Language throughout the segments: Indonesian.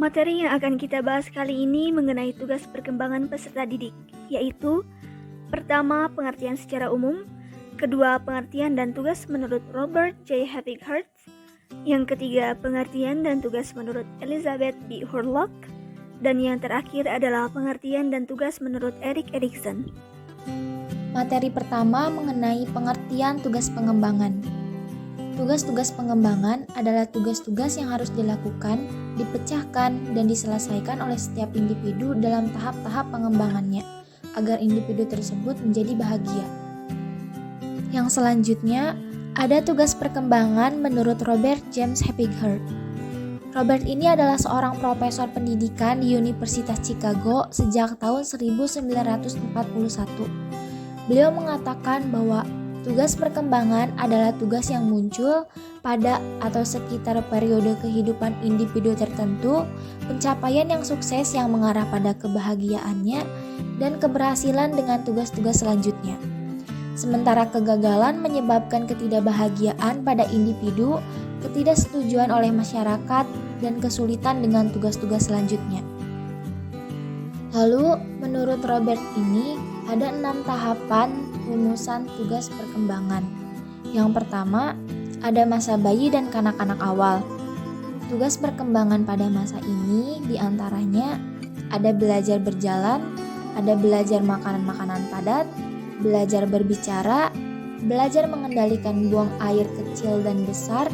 Materi yang akan kita bahas kali ini mengenai tugas perkembangan peserta didik, yaitu pertama, pengertian secara umum, kedua, pengertian dan tugas menurut Robert J. Hart, yang ketiga, pengertian dan tugas menurut Elizabeth B. Hurlock, dan yang terakhir adalah pengertian dan tugas menurut Erik Erikson. Materi pertama mengenai pengertian tugas pengembangan. Tugas-tugas pengembangan adalah tugas-tugas yang harus dilakukan, dipecahkan, dan diselesaikan oleh setiap individu dalam tahap-tahap pengembangannya, agar individu tersebut menjadi bahagia. Yang selanjutnya, ada tugas perkembangan menurut Robert James Hart. Robert ini adalah seorang profesor pendidikan di Universitas Chicago sejak tahun 1941. Beliau mengatakan bahwa tugas perkembangan adalah tugas yang muncul pada atau sekitar periode kehidupan individu tertentu, pencapaian yang sukses yang mengarah pada kebahagiaannya, dan keberhasilan dengan tugas-tugas selanjutnya. Sementara kegagalan menyebabkan ketidakbahagiaan pada individu, ketidaksetujuan oleh masyarakat, dan kesulitan dengan tugas-tugas selanjutnya. Lalu, menurut Robert ini, ada 6 tahapan rumusan tugas perkembangan. Yang pertama, ada masa bayi dan kanak-kanak awal. Tugas perkembangan pada masa ini diantaranya ada belajar berjalan, ada belajar makanan-makanan padat, belajar berbicara, belajar mengendalikan buang air kecil dan besar,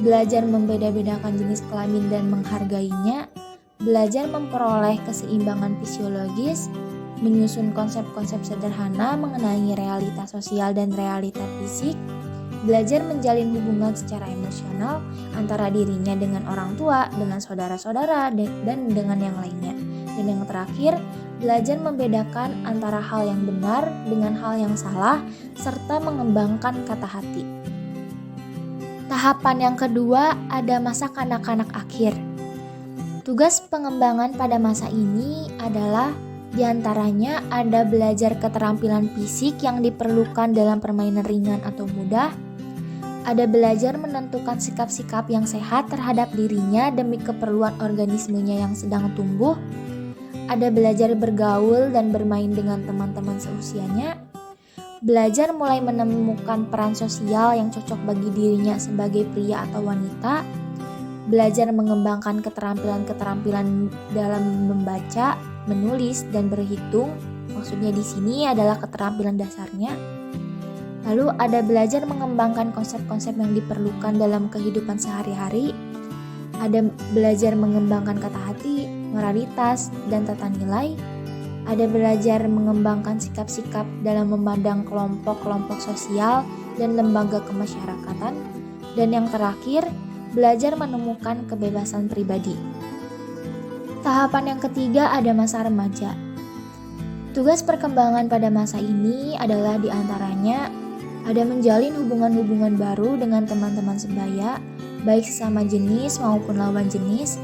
belajar membeda-bedakan jenis kelamin dan menghargainya, belajar memperoleh keseimbangan fisiologis, menyusun konsep-konsep sederhana mengenai realitas sosial dan realitas fisik, belajar menjalin hubungan secara emosional antara dirinya dengan orang tua, dengan saudara-saudara, dan dengan yang lainnya. Dan yang terakhir, belajar membedakan antara hal yang benar dengan hal yang salah, serta mengembangkan kata hati. Tahapan yang kedua ada masa kanak-kanak akhir. Tugas pengembangan pada masa ini adalah diantaranya ada belajar keterampilan fisik yang diperlukan dalam permainan ringan atau mudah, ada belajar menentukan sikap-sikap yang sehat terhadap dirinya demi keperluan organismenya yang sedang tumbuh, ada belajar bergaul dan bermain dengan teman-teman seusianya, belajar mulai menemukan peran sosial yang cocok bagi dirinya sebagai pria atau wanita, belajar mengembangkan keterampilan-keterampilan dalam membaca, menulis, dan berhitung. Maksudnya di sini adalah keterampilan dasarnya. Lalu ada belajar mengembangkan konsep-konsep yang diperlukan dalam kehidupan sehari-hari. Ada belajar mengembangkan kata hati, moralitas, dan tata nilai. Ada belajar mengembangkan sikap-sikap dalam memandang kelompok-kelompok sosial dan lembaga kemasyarakatan. Dan yang terakhir, belajar menemukan kebebasan pribadi. Tahapan yang ketiga ada masa remaja. Tugas perkembangan pada masa ini adalah diantaranya ada menjalin hubungan-hubungan baru dengan teman-teman sebaya, baik sesama jenis maupun lawan jenis,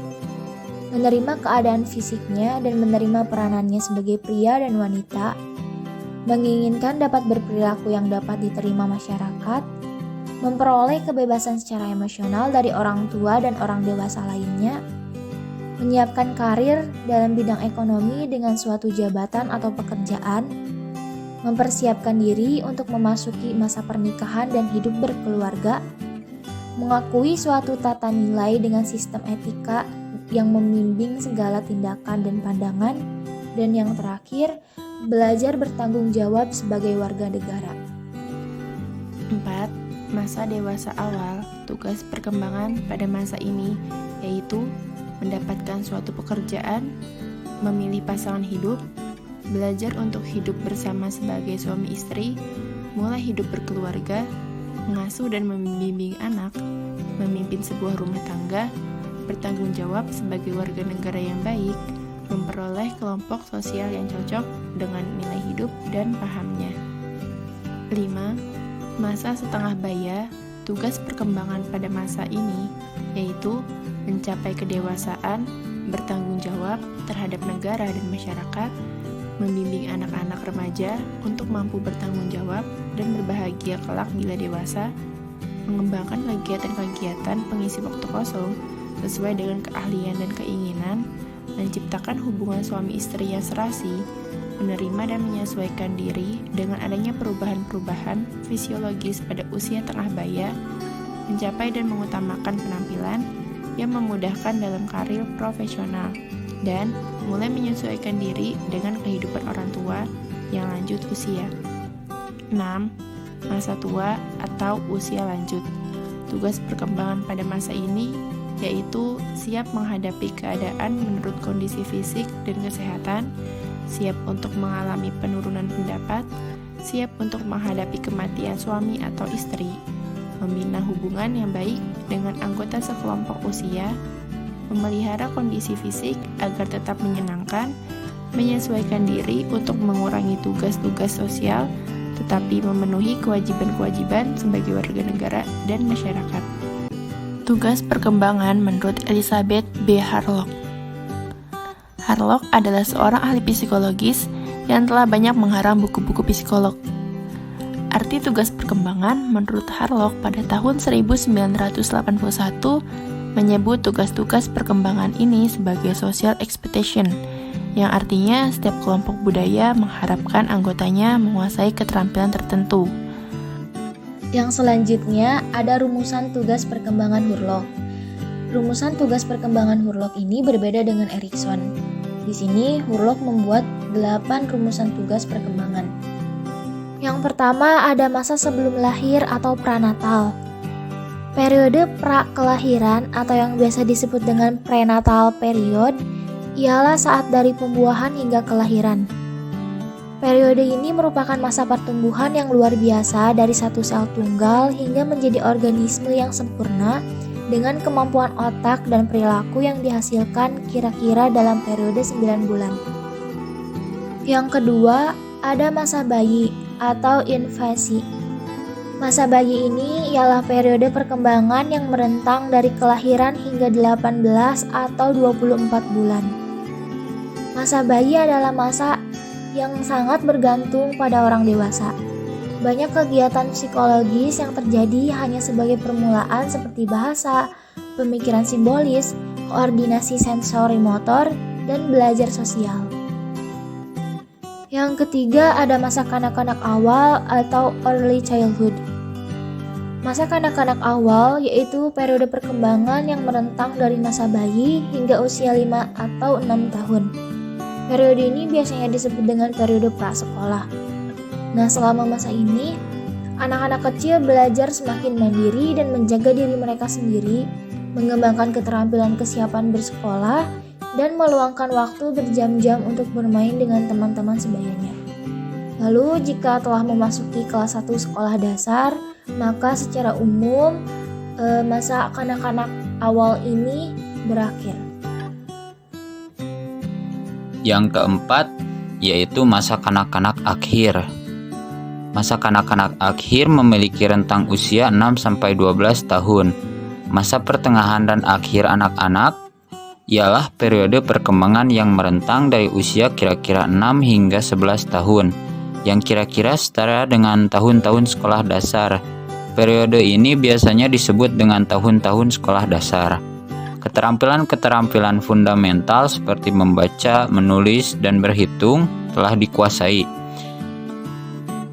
menerima keadaan fisiknya dan menerima peranannya sebagai pria dan wanita, menginginkan dapat berperilaku yang dapat diterima masyarakat, memperoleh kebebasan secara emosional dari orang tua dan orang dewasa lainnya, menyiapkan karir dalam bidang ekonomi dengan suatu jabatan atau pekerjaan, mempersiapkan diri untuk memasuki masa pernikahan dan hidup berkeluarga, mengakui suatu tata nilai dengan sistem etika yang membimbing segala tindakan dan pandangan, dan yang terakhir, belajar bertanggung jawab sebagai warga negara. 4. Masa dewasa awal. Tugas perkembangan pada masa ini yaitu mendapatkan suatu pekerjaan, memilih pasangan hidup, belajar untuk hidup bersama sebagai suami istri, mulai hidup berkeluarga, mengasuh dan membimbing anak, memimpin sebuah rumah tangga, bertanggung jawab sebagai warga negara yang baik, memperoleh kelompok sosial yang cocok dengan nilai hidup dan pahamnya. 5. Masa setengah baya. Tugas perkembangan pada masa ini yaitu mencapai kedewasaan, bertanggung jawab terhadap negara dan masyarakat, membimbing anak-anak remaja untuk mampu bertanggung jawab dan berbahagia kelak bila dewasa, mengembangkan kegiatan-kegiatan pengisi waktu kosong sesuai dengan keahlian dan keinginan, menciptakan hubungan suami istri yang serasi, menerima dan menyesuaikan diri dengan adanya perubahan-perubahan fisiologis pada usia tengah baya, mencapai dan mengutamakan penampilan yang memudahkan dalam karir profesional, dan mulai menyesuaikan diri dengan kehidupan orang tua yang lanjut usia. 6. Masa tua atau usia lanjut. Tugas perkembangan pada masa ini yaitu siap menghadapi keadaan menurut kondisi fisik dan kesehatan, siap untuk mengalami penurunan pendapat, siap untuk menghadapi kematian suami atau istri, membina hubungan yang baik dengan anggota sekelompok usia, memelihara kondisi fisik agar tetap menyenangkan, menyesuaikan diri untuk mengurangi tugas-tugas sosial, tetapi memenuhi kewajiban-kewajiban sebagai warga negara dan masyarakat. Tugas perkembangan menurut Elizabeth B. Harlock. Harlock adalah seorang ahli psikologis yang telah banyak mengharang buku-buku psikolog. Arti tugas perkembangan menurut Harlock pada tahun 1981 menyebut tugas-tugas perkembangan ini sebagai social expectation, yang artinya setiap kelompok budaya mengharapkan anggotanya menguasai keterampilan tertentu. Yang selanjutnya ada rumusan tugas perkembangan Hurlock. Rumusan tugas perkembangan Hurlock ini berbeda dengan Erikson. Di sini Hurlock membuat 8 rumusan tugas perkembangan. Yang pertama ada masa sebelum lahir atau pranatal. Periode pra-kelahiran atau yang biasa disebut dengan prenatal period ialah saat dari pembuahan hingga kelahiran. Periode ini merupakan masa pertumbuhan yang luar biasa dari satu sel tunggal hingga menjadi organisme yang sempurna dengan kemampuan otak dan perilaku yang dihasilkan kira-kira dalam periode 9 bulan. Yang kedua, ada masa bayi atau infasi. Masa bayi ini ialah periode perkembangan yang merentang dari kelahiran hingga 18 atau 24 bulan. Masa bayi adalah masa yang sangat bergantung pada orang dewasa. Banyak kegiatan psikologis yang terjadi hanya sebagai permulaan seperti bahasa, pemikiran simbolis, koordinasi sensori motor, dan belajar sosial. Yang ketiga ada masa kanak-kanak awal atau early childhood. Masa kanak-kanak awal yaitu periode perkembangan yang merentang dari masa bayi hingga usia 5 atau 6 tahun. Periode ini biasanya disebut dengan periode prasekolah. Nah, selama masa ini, anak-anak kecil belajar semakin mandiri dan menjaga diri mereka sendiri, mengembangkan keterampilan kesiapan bersekolah, dan meluangkan waktu berjam-jam untuk bermain dengan teman-teman sebayanya. Lalu, jika telah memasuki kelas 1 sekolah dasar, maka secara umum, masa kanak-kanak awal ini berakhir. Yang keempat, yaitu masa kanak-kanak akhir. Masa kanak-kanak akhir memiliki rentang usia 6-12 tahun. Masa pertengahan dan akhir anak-anak ialah periode perkembangan yang merentang dari usia kira-kira 6 hingga 11 tahun, yang kira-kira setara dengan tahun-tahun sekolah dasar. Periode ini biasanya disebut dengan tahun-tahun sekolah dasar. Keterampilan-keterampilan fundamental seperti membaca, menulis, dan berhitung telah dikuasai.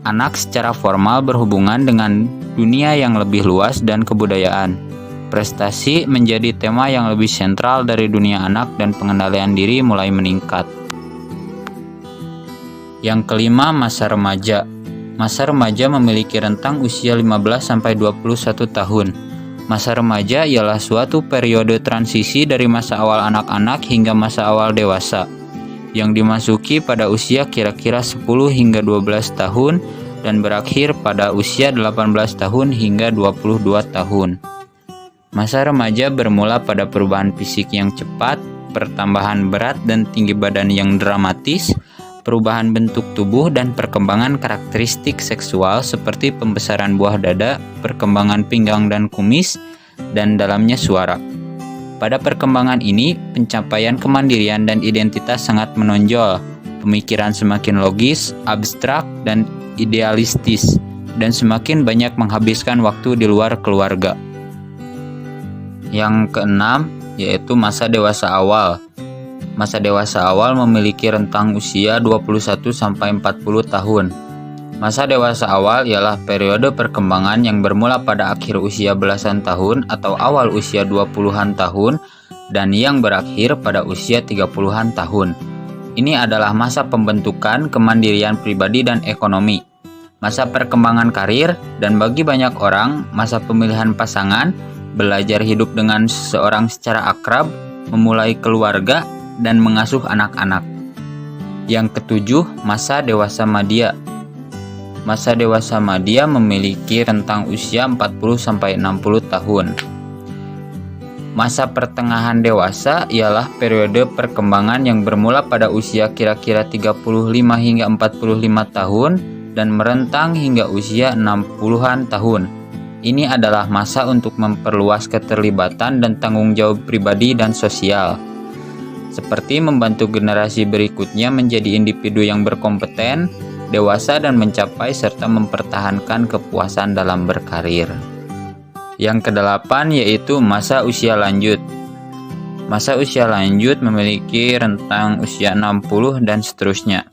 Anak secara formal berhubungan dengan dunia yang lebih luas dan kebudayaan. Prestasi menjadi tema yang lebih sentral dari dunia anak dan pengendalian diri mulai meningkat. Yang kelima, masa remaja. Masa remaja memiliki rentang usia 15-21 tahun. Masa remaja ialah suatu periode transisi dari masa awal anak-anak hingga masa awal dewasa, yang dimasuki pada usia kira-kira 10 hingga 12 tahun dan berakhir pada usia 18 tahun hingga 22 tahun. Masa remaja bermula pada perubahan fisik yang cepat, pertambahan berat dan tinggi badan yang dramatis, perubahan bentuk tubuh dan perkembangan karakteristik seksual seperti pembesaran buah dada, perkembangan pinggang dan kumis, dan dalamnya suara. Pada perkembangan ini, pencapaian kemandirian dan identitas sangat menonjol, pemikiran semakin logis, abstrak, dan idealistis, dan semakin banyak menghabiskan waktu di luar keluarga. Yang keenam, yaitu masa dewasa awal. Masa dewasa awal memiliki rentang usia 21 sampai 40 tahun. Masa dewasa awal ialah periode perkembangan yang bermula pada akhir usia belasan tahun atau awal usia 20-an tahun dan yang berakhir pada usia 30-an tahun. Ini adalah masa pembentukan kemandirian pribadi dan ekonomi, masa perkembangan karir, dan bagi banyak orang, masa pemilihan pasangan, belajar hidup dengan seseorang secara akrab, memulai keluarga, dan mengasuh anak-anak. Yang ketujuh, masa dewasa madya. Masa dewasa madya memiliki rentang usia 40-60 tahun. Masa pertengahan dewasa ialah periode perkembangan yang bermula pada usia kira-kira 35 hingga 45 tahun dan merentang hingga usia 60-an tahun. Ini adalah masa untuk memperluas keterlibatan dan tanggung jawab pribadi dan sosial, seperti membantu generasi berikutnya menjadi individu yang berkompeten, dewasa, dan mencapai serta mempertahankan kepuasan dalam berkarir. Yang kedelapan yaitu masa usia lanjut. Masa usia lanjut memiliki rentang usia 60 dan seterusnya.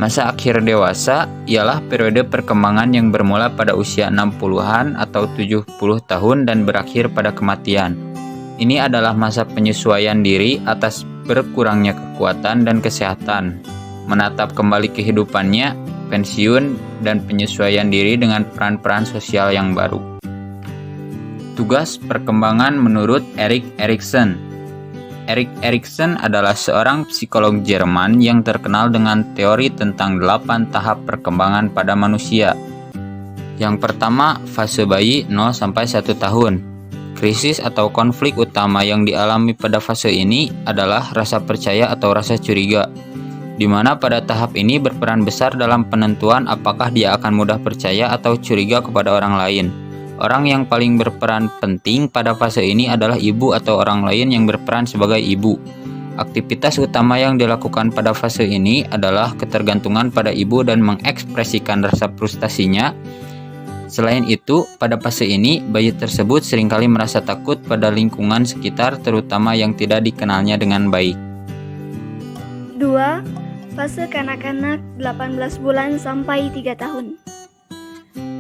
Masa akhir dewasa ialah periode perkembangan yang bermula pada usia 60-an atau 70 tahun dan berakhir pada kematian. Ini adalah masa penyesuaian diri atas berkurangnya kekuatan dan kesehatan, menatap kembali kehidupannya, pensiun, dan penyesuaian diri dengan peran-peran sosial yang baru. Tugas perkembangan menurut Erik Erikson. Erik Erikson adalah seorang psikolog Jerman yang terkenal dengan teori tentang 8 tahap perkembangan pada manusia. Yang pertama, fase bayi 0-1 tahun. Krisis atau konflik utama yang dialami pada fase ini adalah rasa percaya atau rasa curiga, di mana pada tahap ini berperan besar dalam penentuan apakah dia akan mudah percaya atau curiga kepada orang lain. Orang yang paling berperan penting pada fase ini adalah ibu atau orang lain yang berperan sebagai ibu. Aktivitas utama yang dilakukan pada fase ini adalah ketergantungan pada ibu dan mengekspresikan rasa frustasinya. Selain itu, pada fase ini, bayi tersebut seringkali merasa takut pada lingkungan sekitar, terutama yang tidak dikenalnya dengan baik. 2. Fase kanak-kanak 18 bulan sampai 3 tahun.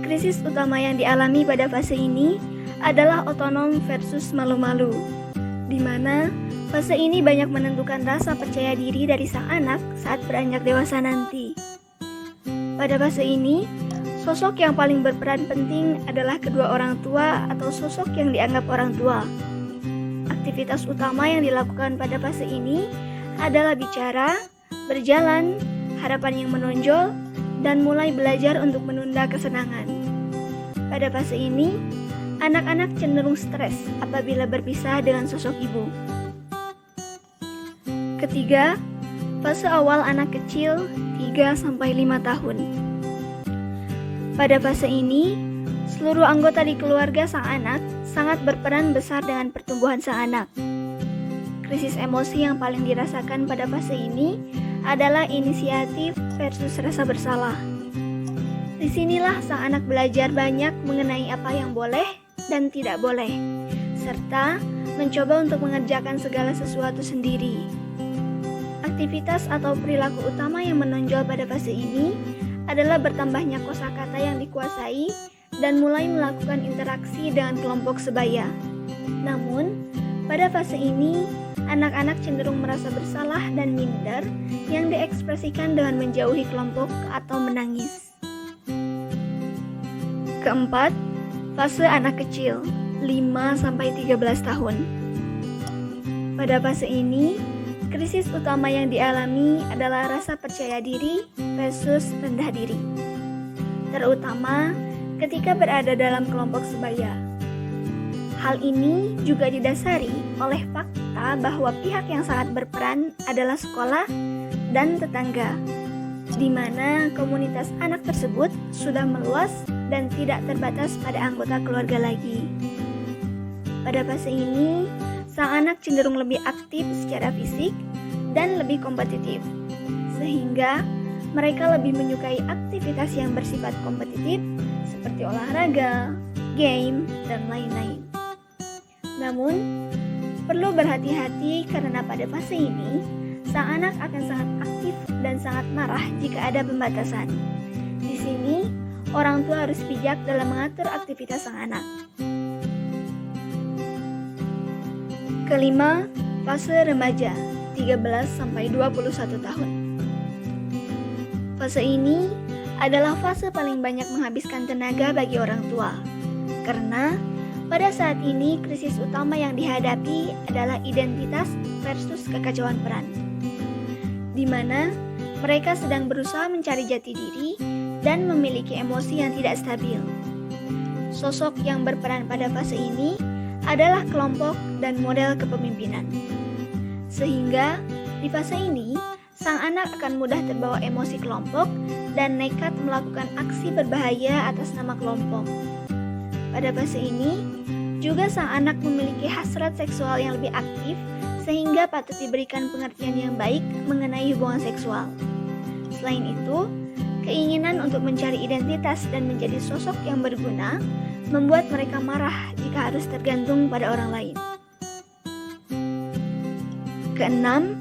Krisis utama yang dialami pada fase ini adalah otonom versus malu-malu, di mana fase ini banyak menentukan rasa percaya diri dari sang anak saat beranjak dewasa nanti. Pada fase ini, sosok yang paling berperan penting adalah kedua orang tua atau sosok yang dianggap orang tua. Aktivitas utama yang dilakukan pada fase ini adalah bicara, berjalan, harapan yang menonjol, dan mulai belajar untuk menunda kesenangan. Pada fase ini, anak-anak cenderung stres apabila berpisah dengan sosok ibu. Ketiga, fase awal anak kecil 3-5 tahun. Pada fase ini, seluruh anggota di keluarga sang anak sangat berperan besar dengan pertumbuhan sang anak. Krisis emosi yang paling dirasakan pada fase ini adalah inisiatif versus rasa bersalah. Disinilah sang anak belajar banyak mengenai apa yang boleh dan tidak boleh, serta mencoba untuk mengerjakan segala sesuatu sendiri. Aktivitas atau perilaku utama yang menonjol pada fase ini adalah bertambahnya kosakata yang dikuasai dan mulai melakukan interaksi dengan kelompok sebaya. Namun, pada fase ini, anak-anak cenderung merasa bersalah dan minder yang diekspresikan dengan menjauhi kelompok atau menangis. Keempat, fase anak kecil 5-13 tahun. Pada fase ini, krisis utama yang dialami adalah rasa percaya diri versus rendah diri, terutama ketika berada dalam kelompok sebaya. Hal ini juga didasari oleh fakta bahwa pihak yang sangat berperan adalah sekolah dan tetangga, di mana komunitas anak tersebut sudah meluas dan tidak terbatas pada anggota keluarga lagi. Pada fase ini, sang anak cenderung lebih aktif secara fisik dan lebih kompetitif, sehingga mereka lebih menyukai aktivitas yang bersifat kompetitif seperti olahraga, game, dan lain-lain. Namun, Perlu berhati-hati karena pada fase ini, sang anak akan sangat aktif dan sangat marah jika ada pembatasan. Di sini, orang tua harus bijak dalam mengatur aktivitas sang anak. Kelima, fase remaja, 13-21 tahun. Fase ini adalah fase paling banyak menghabiskan tenaga bagi orang tua, karena pada saat ini krisis utama yang dihadapi adalah identitas versus kekacauan peran, di mana mereka sedang berusaha mencari jati diri dan memiliki emosi yang tidak stabil. Sosok yang berperan pada fase ini adalah kelompok dan model kepemimpinan. Sehingga di fase ini, sang anak akan mudah terbawa emosi kelompok dan nekat melakukan aksi berbahaya atas nama kelompok. Pada fase ini, juga sang anak memiliki hasrat seksual yang lebih aktif sehingga patut diberikan pengertian yang baik mengenai hubungan seksual. Selain itu, keinginan untuk mencari identitas dan menjadi sosok yang berguna membuat mereka marah jika harus tergantung pada orang lain. Keenam,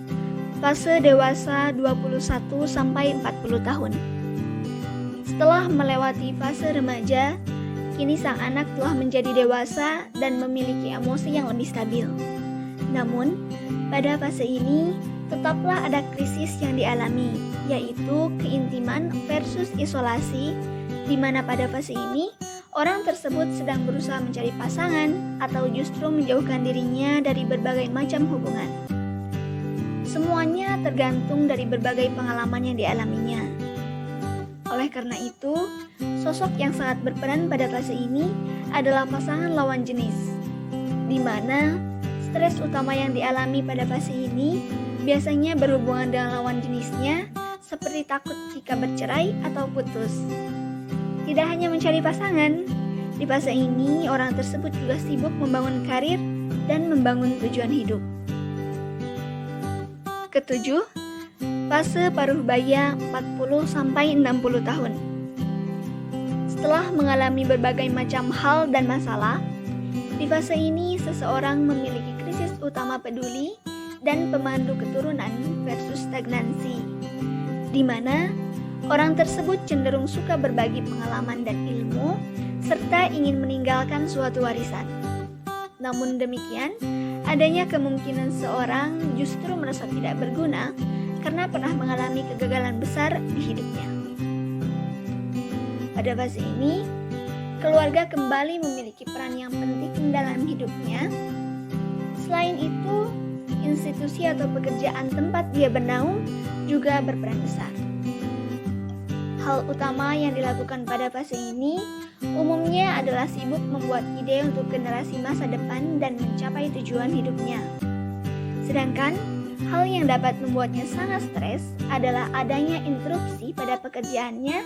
fase dewasa 21-40 tahun. Setelah melewati fase remaja, kini sang anak telah menjadi dewasa dan memiliki emosi yang lebih stabil. Namun, pada fase ini tetaplah ada krisis yang dialami, yaitu keintiman versus isolasi, di mana pada fase ini orang tersebut sedang berusaha mencari pasangan atau justru menjauhkan dirinya dari berbagai macam hubungan. Semuanya tergantung dari berbagai pengalaman yang dialaminya. Oleh karena itu, sosok yang sangat berperan pada fase ini adalah pasangan lawan jenis, di mana stres utama yang dialami pada fase ini biasanya berhubungan dengan lawan jenisnya, seperti takut jika bercerai atau putus. Tidak hanya mencari pasangan, di fase ini orang tersebut juga sibuk membangun karir dan membangun tujuan hidup. Ketujuh, fase paruh baya 40-60 tahun. Setelah mengalami berbagai macam hal dan masalah, di fase ini seseorang memiliki krisis utama peduli dan pemandu keturunan versus stagnansi, di mana orang tersebut cenderung suka berbagi pengalaman dan ilmu serta ingin meninggalkan suatu warisan. Namun demikian, adanya kemungkinan seorang justru merasa tidak berguna karena pernah mengalami kegagalan besar di hidupnya. Pada fase ini, keluarga kembali memiliki peran yang penting dalam hidupnya. Selain itu, institusi atau pekerjaan tempat dia bernaung juga berperan besar. Hal utama yang dilakukan pada fase ini umumnya adalah sibuk membuat ide untuk generasi masa depan dan mencapai tujuan hidupnya. Sedangkan, hal yang dapat membuatnya sangat stres adalah adanya interupsi pada pekerjaannya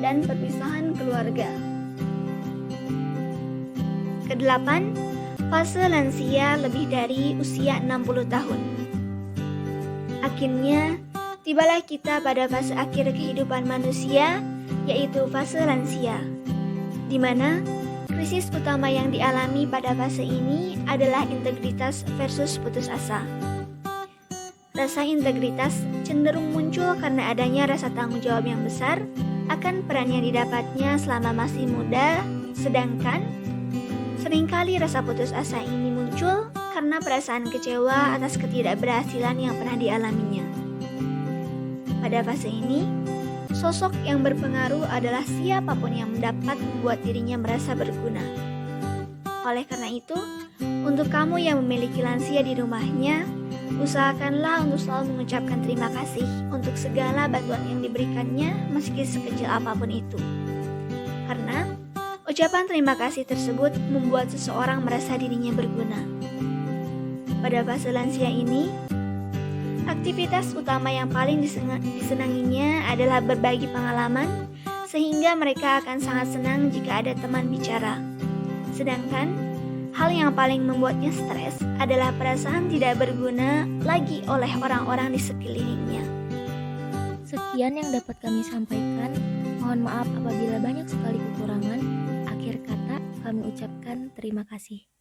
dan perpisahan keluarga. Kedelapan, fase lansia lebih dari usia 60 tahun. Akhirnya, tibalah kita pada fase akhir kehidupan manusia, yaitu fase lansia, di mana krisis utama yang dialami pada fase ini adalah integritas versus putus asa. Rasa integritas cenderung muncul karena adanya rasa tanggung jawab yang besar akan peran yang didapatnya selama masih muda, sedangkan seringkali rasa putus asa ini muncul karena perasaan kecewa atas ketidakberhasilan yang pernah dialaminya. Pada fase ini, sosok yang berpengaruh adalah siapapun yang dapat membuat dirinya merasa berguna. Oleh karena itu, untuk kamu yang memiliki lansia di rumahnya, usahakanlah untuk selalu mengucapkan terima kasih untuk segala bantuan yang diberikannya meski sekecil apapun itu. Karena ucapan terima kasih tersebut membuat seseorang merasa dirinya berguna. Pada fase lansia ini, aktivitas utama yang paling disenanginya adalah berbagi pengalaman, sehingga mereka akan sangat senang jika ada teman bicara. Sedangkan, hal yang paling membuatnya stres adalah perasaan tidak berguna lagi oleh orang-orang di sekelilingnya. Sekian yang dapat kami sampaikan. Mohon maaf apabila banyak sekali kekurangan. Akhir kata, kami ucapkan terima kasih.